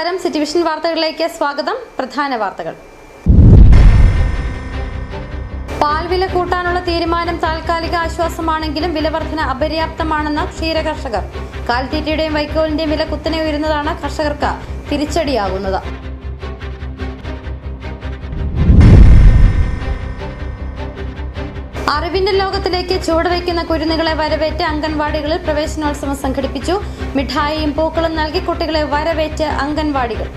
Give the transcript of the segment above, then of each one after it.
നമസ്കാരം, city vision വാർത്തകളിലേക്ക് സ്വാഗതം. പ്രധാന വാർത്തകൾ. പാൽവില കൂട്ടാനുള്ള തീരുമാനം താൽക്കാലിക ആശ്വാസമാണെങ്കിലും വിലവർധന അപര്യാപ്തമാണെന്ന് ക്ഷീരകർഷകർ. കാലിത്തീറ്റയുടെയും വൈക്കോലിന്റെയും വില കുത്തനെ ഉയരുന്നതാണ് കർഷകർക്ക് തിരിച്ചടിയാകുന്നത്. അറിവിന്റെ ലോകത്തിലേക്ക് ചുവടുവയ്ക്കുന്ന കുരുന്നുകളെ വരവേറ്റ് അംഗൻവാടികളിൽ പ്രവേശനോത്സവം സംഘടിപ്പിച്ചു. മിഠായിയും പൂക്കളും നൽകി കുട്ടികളെ വരവേറ്റ് അംഗൻവാടികൾ.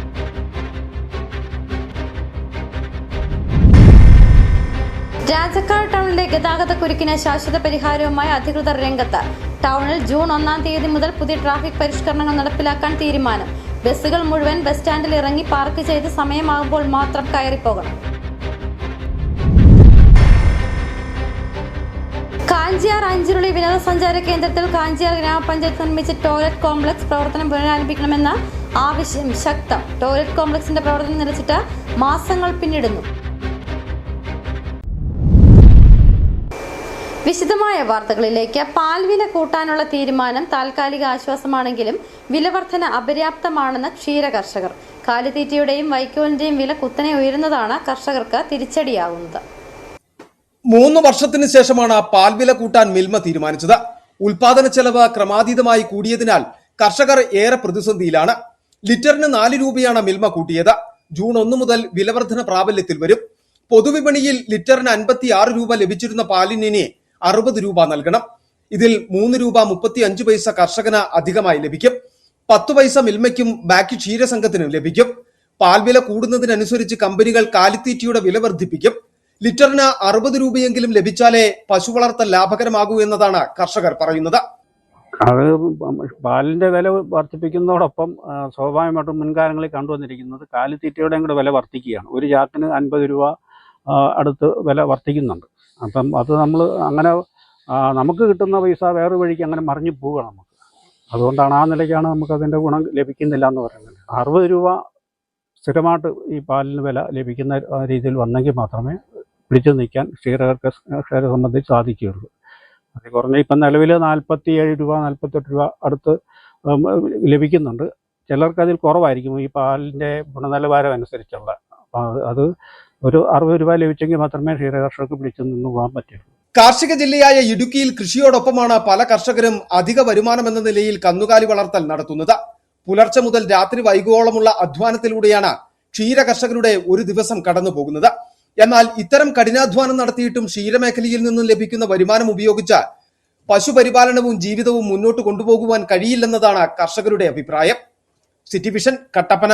രാജക്കാട് ടൗണിലെ ഗതാഗത കുരുക്കിന് ശാശ്വത പരിഹാരവുമായി അധികൃതർ രംഗത്ത്. ടൗണിൽ ജൂൺ 1-ാം തീയതി മുതൽ പുതിയ ട്രാഫിക് പരിഷ്കരണങ്ങൾ നടപ്പിലാക്കാൻ തീരുമാനം. ബസ്സുകൾ മുഴുവൻ ബസ് സ്റ്റാൻഡിൽ ഇറങ്ങി പാർക്ക് ചെയ്ത് സമയമാകുമ്പോൾ മാത്രം കയറിപ്പോകണം. കാഞ്ചിയാർ അഞ്ചുരുളി വിനോദസഞ്ചാര കേന്ദ്രത്തിൽ കാഞ്ചിയാർ ഗ്രാമപഞ്ചായത്ത് നിർമ്മിച്ച ടോയ്ലറ്റ് കോംപ്ലക്സ് പ്രവർത്തനം പുനരാരംഭിക്കണമെന്ന ആവശ്യം ശക്തം. ടോയ്ലറ്റ് കോംപ്ലക്സിന്റെ പ്രവർത്തനം നിലച്ചിട്ട് മാസങ്ങൾ പിന്നിടുന്നു. വിശദമായ വാർത്തകളിലേക്ക്. പാൽവില കൂട്ടാനുള്ള തീരുമാനം താൽക്കാലിക ആശ്വാസമാണെങ്കിലും വിലവർധന അപര്യാപ്തമാണെന്ന് ക്ഷീരകർഷകർ. കാലിത്തീറ്റയുടെയും വൈക്കോലിന്റെയും വില കുത്തനെ ഉയരുന്നതാണ് കർഷകർക്ക് തിരിച്ചടിയാകുന്നത്. 3 വർഷത്തിന് ശേഷമാണ് പാൽവില കൂട്ടാൻ മിൽമ തീരുമാനിച്ചത്. ഉൽപാദന ചെലവ് ക്രമാതീതമായി കൂടിയതിനാൽ കർഷകർ ഏറെ പ്രതിസന്ധിയിലാണ്. ലിറ്ററിന് 4 രൂപയാണ് മിൽമ കൂട്ടിയത്. ജൂൺ 1 മുതൽ വിലവർധന പ്രാബല്യത്തിൽ വരും. പൊതുവിപണിയിൽ ലിറ്ററിന് 56 രൂപ ലഭിച്ചിരുന്ന പാലിന് 60 രൂപ നൽകണം. ഇതിൽ 3 രൂപ 35 പൈസ കർഷകന് അധികമായി ലഭിക്കും. 10 പൈസ മിൽമയ്ക്കും ബാക്കി ക്ഷീരസംഘത്തിനും ലഭിക്കും. പാൽവില കൂടുന്നതിനനുസരിച്ച് കമ്പനികൾ കാലിത്തീറ്റയുടെ വില വർദ്ധിപ്പിക്കും. ലിറ്ററിന് 60 രൂപയെങ്കിലും ലഭിച്ചാലേ പശു വളർത്തൽ ലാഭകരമാകൂ എന്നതാണ് കർഷകർ പറയുന്നത്. അത് പാലിന്റെ വില വർദ്ധിപ്പിക്കുന്നതോടൊപ്പം സ്വാഭാവികമായിട്ടും മുൻകാലങ്ങളിൽ കണ്ടുവന്നിരിക്കുന്നത് കാലിത്തീറ്റയുടെയും കൂടെ വില വർദ്ധിക്കുകയാണ്. ഒരു ചാക്കിന് 50 രൂപ അടുത്ത് വില വർദ്ധിക്കുന്നുണ്ട്. അപ്പം അത് നമ്മൾ അങ്ങനെ നമുക്ക് കിട്ടുന്ന പൈസ വേറെ വഴിക്ക് അങ്ങനെ മറിഞ്ഞു പോവുക നമുക്ക്. അതുകൊണ്ടാണ് ആ നിലയ്ക്കാണ് നമുക്കതിൻ്റെ ഗുണം ലഭിക്കുന്നില്ല എന്ന് പറയുന്നത്. 60 രൂപ സ്ഥിരമായിട്ട് ഈ പാലിന് വില ലഭിക്കുന്ന രീതിയിൽ വന്നെങ്കിൽ മാത്രമേ പിടിച്ചു നിൽക്കാൻ ക്ഷീരകർഷകരെ സംബന്ധിച്ച് സാധിക്കുകയുള്ളൂ. അത് കുറഞ്ഞ ഇപ്പം നിലവിൽ 47 രൂപ 48 രൂപ അടുത്ത് ലഭിക്കുന്നുണ്ട്. ചിലർക്ക് അതിൽ കുറവായിരിക്കും ഈ പാലിൻ്റെ ഗുണനിലവാരം അനുസരിച്ചുള്ള. അപ്പം അത് ഒരു 60 രൂപ ലഭിച്ചെങ്കിൽ മാത്രമേ ക്ഷീരകർഷകർക്ക് പിടിച്ചു നിന്ന് പോകാൻ പറ്റുള്ളൂ. കാർഷിക ജില്ലയായ ഇടുക്കിയിൽ കൃഷിയോടൊപ്പമാണ് പല കർഷകരും അധിക വരുമാനമെന്ന നിലയിൽ കന്നുകാലി വളർത്തൽ നടത്തുന്നത്. പുലർച്ചെ മുതൽ രാത്രി വൈകുവോളമുള്ള അധ്വാനത്തിലൂടെയാണ് ക്ഷീരകർഷകരുടെ ഒരു ദിവസം കടന്നു പോകുന്നത്. എന്നാൽ ഇത്തരം കഠിനാധ്വാനം നടത്തിയിട്ടും ക്ഷീരമേഖലയിൽ നിന്നും ലഭിക്കുന്ന വരുമാനം ഉപയോഗിച്ച് പശുപരിപാലനവും ജീവിതവും മുന്നോട്ട് കൊണ്ടുപോകുവാൻ കഴിയില്ലെന്നതാണ് കർഷകരുടെ അഭിപ്രായം. City vision, Kattappana.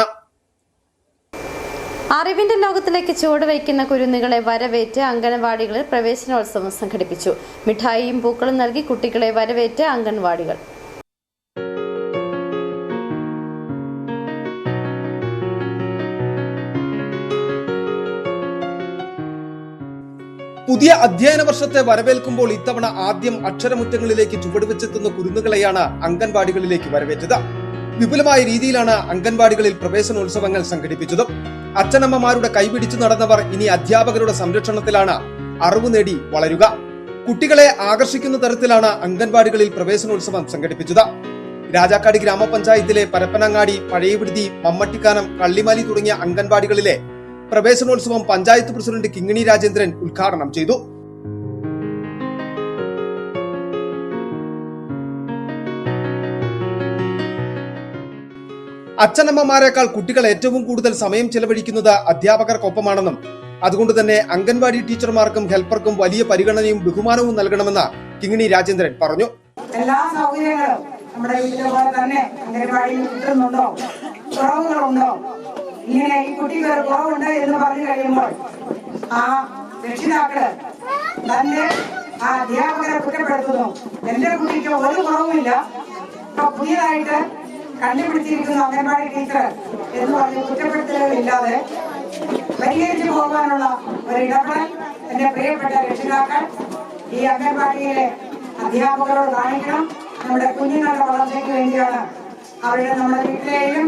അറിവിന്റെ ലോകത്തിലേക്ക് ചുവടുവയ്ക്കുന്ന കുരുന്നുകളെ വരവേറ്റ് അംഗൻവാടികളിൽ പ്രവേശനോത്സവം സംഘടിപ്പിച്ചു. മിഠായിയും പൂക്കളും നൽകി കുട്ടികളെ വരവേറ്റ് അംഗൻവാടികൾ. പുതിയ അധ്യയന വർഷത്തെ വരവേൽക്കുമ്പോൾ ഇത്തവണ ആദ്യം അക്ഷരമുറ്റങ്ങളിലേക്ക് ചുവടുവെച്ചെത്തുന്ന കുരുന്നുകളെയാണ് അംഗൻവാടികളിലേക്ക് വരവേറ്റത്. വിപുലമായ രീതിയിലാണ് അംഗൻവാടികളിൽ പ്രവേശനോത്സവങ്ങൾ സംഘടിപ്പിച്ചത്. അച്ഛനമ്മമാരുടെ കൈപിടിച്ചു നടന്നവർ ഇനി അധ്യാപകരുടെ സംരക്ഷണത്തിലാണ് അറിവ് നേടി വളരുക. കുട്ടികളെ ആകർഷിക്കുന്ന തരത്തിലാണ് അംഗൻവാടികളിൽ പ്രവേശനോത്സവം സംഘടിപ്പിച്ചത്. രാജാക്കാട് ഗ്രാമപഞ്ചായത്തിലെ പരപ്പനങ്ങാടി, പഴയവിടുതി, മമ്മട്ടിക്കാനം, കള്ളിമാലി തുടങ്ങിയ അംഗൻവാടികളിലെ പ്രവേശനോത്സവം പഞ്ചായത്ത് പ്രസിഡന്റ് കിങ്ങിണി രാജേന്ദ്രൻ ഉദ്ഘാടനം ചെയ്തു. അച്ഛനമ്മമാരെക്കാൾ കുട്ടികൾ ഏറ്റവും കൂടുതൽ സമയം ചെലവഴിക്കുന്നത് അധ്യാപകർക്കൊപ്പമാണെന്നും അതുകൊണ്ട് തന്നെ അംഗൻവാടി ടീച്ചർമാർക്കും ഹെൽപ്പർക്കും വലിയ പരിഗണനയും ബഹുമാനവും നൽകണമെന്ന് കിങ്ങിണി രാജേന്ദ്രൻ പറഞ്ഞു. എല്ലാ സൗകര്യങ്ങളും നമ്മുടെ വീട്ടിലെ പോലെ തന്നെ അംഗൻവാടിയിൽ കിട്ടുന്നുണ്ടോ, കുറവുകളുണ്ടോ, ഇങ്ങനെ ഈ കുട്ടിക്ക് ഒരു കുറവുണ്ട് എന്ന് പറഞ്ഞു കഴിയുമ്പോൾ ആ രക്ഷിതാക്കള് തന്നെ ആ അധ്യാപകരെ കുറ്റപ്പെടുത്തുന്നു. എന്റെ കുട്ടിക്ക് ഒരു കുറവുമില്ല, ഇപ്പൊ പുതിയതായിട്ട് കണ്ടുപിടിച്ചിരിക്കുന്ന അംഗൻവാടി ടീച്ചർ എന്ന് പറഞ്ഞ് കുറ്റപ്പെടുത്തലുകളില്ലാതെ പരിഹരിച്ചു പോകാനുള്ള ഒരു ഇടപെടൽ എന്റെ പ്രിയപ്പെട്ട രക്ഷിതാക്കൾ ഈ അംഗൻവാടിയിലെ അധ്യാപകരോട് കാണിക്കണം. നമ്മുടെ കുഞ്ഞുങ്ങളുടെ വളർച്ചയ്ക്ക് വേണ്ടിയാണ്. അവരുടെ നമ്മുടെ വീട്ടിലെയും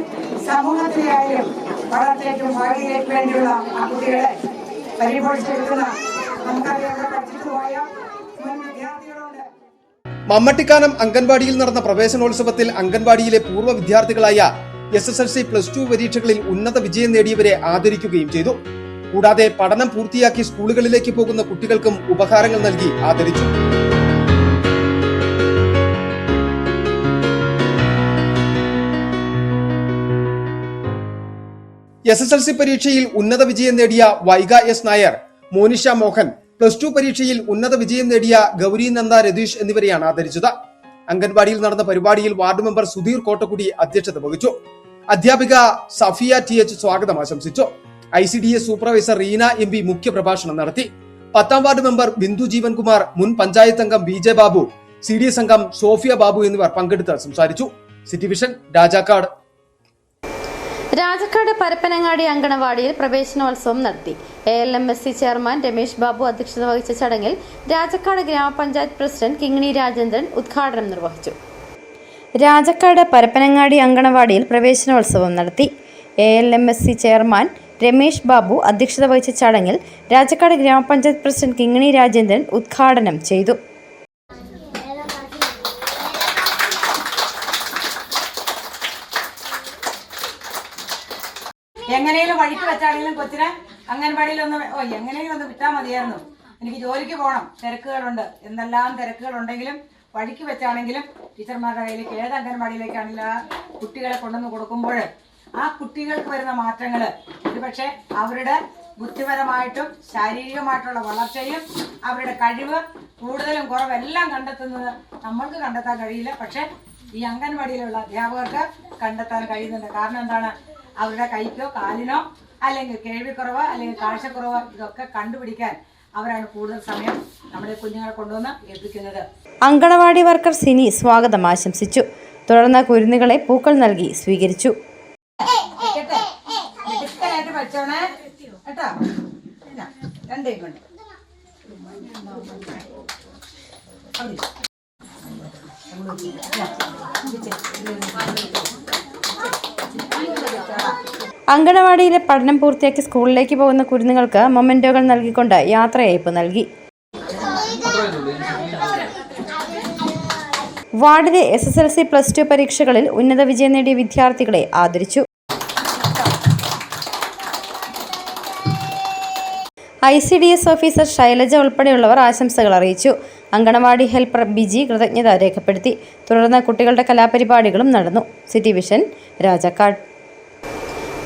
സമൂഹത്തിലെയായാലും വളർച്ചയ്ക്കും ഭാവിയിലേക്ക് വേണ്ടിയുള്ള ആ കുട്ടികളെ പരിപോഷിച്ചെടുക്കുന്ന നമുക്കറിയാം പഠിച്ചിട്ട് പോയ വിദ്യാർത്ഥികളുണ്ട്. മമ്മട്ടിക്കാനം അംഗൻവാടിയിൽ നടന്ന പ്രവേശനോത്സവത്തിൽ അംഗൻവാടിയിലെ പൂർവ്വ വിദ്യാർത്ഥികളായ SSLC +2 പരീക്ഷകളിൽ ഉന്നത വിജയം നേടിയവരെ ആദരിക്കുകയും ചെയ്തു. കൂടാതെ പഠനം പൂർത്തിയാക്കി സ്കൂളുകളിലേക്ക് പോകുന്ന കുട്ടികൾക്കും ഉപഹാരങ്ങൾ നൽകി ആദരിച്ചു. SSLC പരീക്ഷയിൽ ഉന്നത വിജയം നേടിയ വൈഗ S. നായർ, മോനിഷ മോഹൻ, +2 പരീക്ഷയിൽ ഉന്നത വിജയം നേടിയ ഗൗരി നന്ദ രതീഷ് എന്നിവരെയാണ് ആദരിച്ചത്. അംഗൻവാടിയിൽ നടന്ന പരിപാടിയിൽ വാർഡ് മെമ്പർ സുധീർ കോട്ടക്കുടി അധ്യക്ഷത വഹിച്ചു. അധ്യാപിക സഫിയ TH സ്വാഗതം ആശംസിച്ചു. ICDS സൂപ്പർവൈസർ റീന MP മുഖ്യപ്രഭാഷണം നടത്തി. 10ാം വാർഡ് മെമ്പർ ബിന്ദു ജീവൻകുമാർ, മുൻ പഞ്ചായത്ത് അംഗം BJ ബാബു, CDS അംഗം സോഫിയ ബാബു എന്നിവർ പങ്കെടുത്ത് സംസാരിച്ചു. City vision, Rajakkad. രാജാക്കാട് പരപ്പനങ്ങാടി അങ്കണവാടിയിൽ പ്രവേശനോത്സവം നടത്തി. ALMSC ചെയർമാൻ രമേശ് ബാബു അധ്യക്ഷത വഹിച്ച ചടങ്ങിൽ രാജാക്കാട് ഗ്രാമപഞ്ചായത്ത് പ്രസിഡന്റ് കിങ്ങിണി രാജേന്ദ്രൻ ഉദ്ഘാടനം നിർവഹിച്ചു. രാജാക്കാട് പരപ്പനങ്ങാടി അങ്കണവാടിയിൽ പ്രവേശനോത്സവം നടത്തി. ALMSC ചെയർമാൻ രമേശ് ബാബു അധ്യക്ഷത വഹിച്ച ചടങ്ങിൽ രാജാക്കാട് ഗ്രാമപഞ്ചായത്ത് പ്രസിഡന്റ് കിങ്ങിണി രാജേന്ദ്രൻ ഉദ്ഘാടനം ചെയ്തു. എങ്ങനെയും വഴിക്ക് വെച്ചാണെങ്കിലും കൊച്ചിനെ അംഗൻവാടിയിൽ എങ്ങനെയും ഒന്ന് വിട്ടാൽ മതിയായിരുന്നു. എനിക്ക് ജോലിക്ക് പോകണം, തിരക്കുകളുണ്ട്, എന്തെല്ലാം തിരക്കുകളുണ്ടെങ്കിലും വഴിക്ക് വെച്ചാണെങ്കിലും ടീച്ചർമാരുടെ കയ്യിലേക്ക് ഏത് അംഗൻവാടിയിലേക്കാണെങ്കിലും ആ കുട്ടികളെ കൊണ്ടുവന്ന് കൊടുക്കുമ്പോൾ ആ കുട്ടികൾക്ക് വരുന്ന മാറ്റങ്ങൾ ഒരുപക്ഷെ അവരുടെ ബുദ്ധിപരമായിട്ടും ശാരീരികമായിട്ടുള്ള വളർച്ചയും അവരുടെ കഴിവ് കൂടുതലും കുറവെല്ലാം കണ്ടെത്തുന്നത് നമ്മൾക്ക് കണ്ടെത്താൻ കഴിയില്ല. പക്ഷെ ഈ അംഗൻവാടിയിലുള്ള അധ്യാപകർക്ക് കണ്ടെത്താൻ കഴിയുന്നുണ്ട്. കാരണം എന്താണ്? അവരുടെ കൈക്കോ കാലിനോ അല്ലെങ്കിൽ കേൾവിക്കുറവ് അല്ലെങ്കിൽ കാഴ്ചക്കുറവ് ഇതൊക്കെ കണ്ടുപിടിക്കാൻ അവരാണ് കൂടുതൽ സമയം നമ്മുടെ കുഞ്ഞുങ്ങളെ കൊണ്ടുവന്ന് ഏൽപ്പിക്കുന്നത്. അങ്കണവാടി വർക്കർ സിനി സ്വാഗതം ആശംസിച്ചു. തുടർന്ന് കുരുന്നുകളെ പൂക്കൾ നൽകി സ്വീകരിച്ചു. പഠിച്ചോണേ കേട്ടോ. രണ്ടേ കൊണ്ട് അങ്കണവാടിയിലെ പഠനം പൂർത്തിയാക്കി സ്കൂളിലേക്ക് പോകുന്ന കുരുന്നുകൾക്ക് മൊമെന്റോകൾ നൽകിക്കൊണ്ട് യാത്രയയപ്പ് നൽകി. വാർഡിലെ SSLC +2 പരീക്ഷകളിൽ ഉന്നത വിജയം നേടിയ വിദ്യാർത്ഥികളെ ആദരിച്ചു. ICDS ഓഫീസർ ശൈലജ ഉൾപ്പെടെയുള്ളവർ ആശംസകൾ അറിയിച്ചു. അങ്കണവാടി ഹെൽപ്പർ ബിജി കൃതജ്ഞത രേഖപ്പെടുത്തി. തുടർന്ന് കുട്ടികളുടെ കലാപരിപാടികളും നടന്നു. City vision, Rajakkad.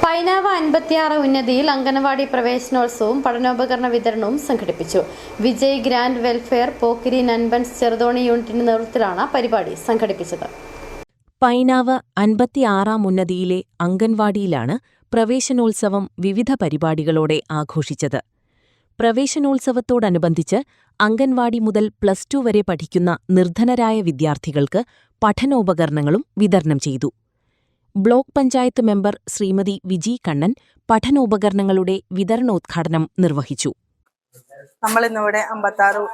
പൈനാവ് 56 ഉന്നതിയിൽ അംഗനവാടി പ്രവേശനോത്സവവും പഠനോപകരണ വിതരണവും സംഘടിപ്പിച്ചു. വിജയ് ഗ്രാൻഡ് വെൽഫെയർ പോക്കിരി നൻപൻസ് ചെറുതോണി യൂണിറ്റിന്റെ നേതൃത്വത്തിലാണ് പരിപാടി സംഘടിപ്പിച്ചത്. പൈനാവ് 56 ഉന്നതിയിലെ അംഗൻവാടിയിലാണ് പ്രവേശനോത്സവം വിവിധ പരിപാടികളോടെ ആഘോഷിച്ചത്. പ്രവേശനോത്സവത്തോടനുബന്ധിച്ച് അംഗൻവാടി മുതൽ +2 വരെ പഠിക്കുന്ന നിർധനരായ വിദ്യാർത്ഥികൾക്ക് പഠനോപകരണങ്ങളും വിതരണം ചെയ്തു. ബ്ലോക്ക് പഞ്ചായത്ത് മെമ്പർ ശ്രീമതി വിജി കണ്ണൻ പഠനോപകരണങ്ങളുടെ വിതരണോദ്ഘാടനം നിർവഹിച്ചു. നമ്മളിന്നിവിടെ 56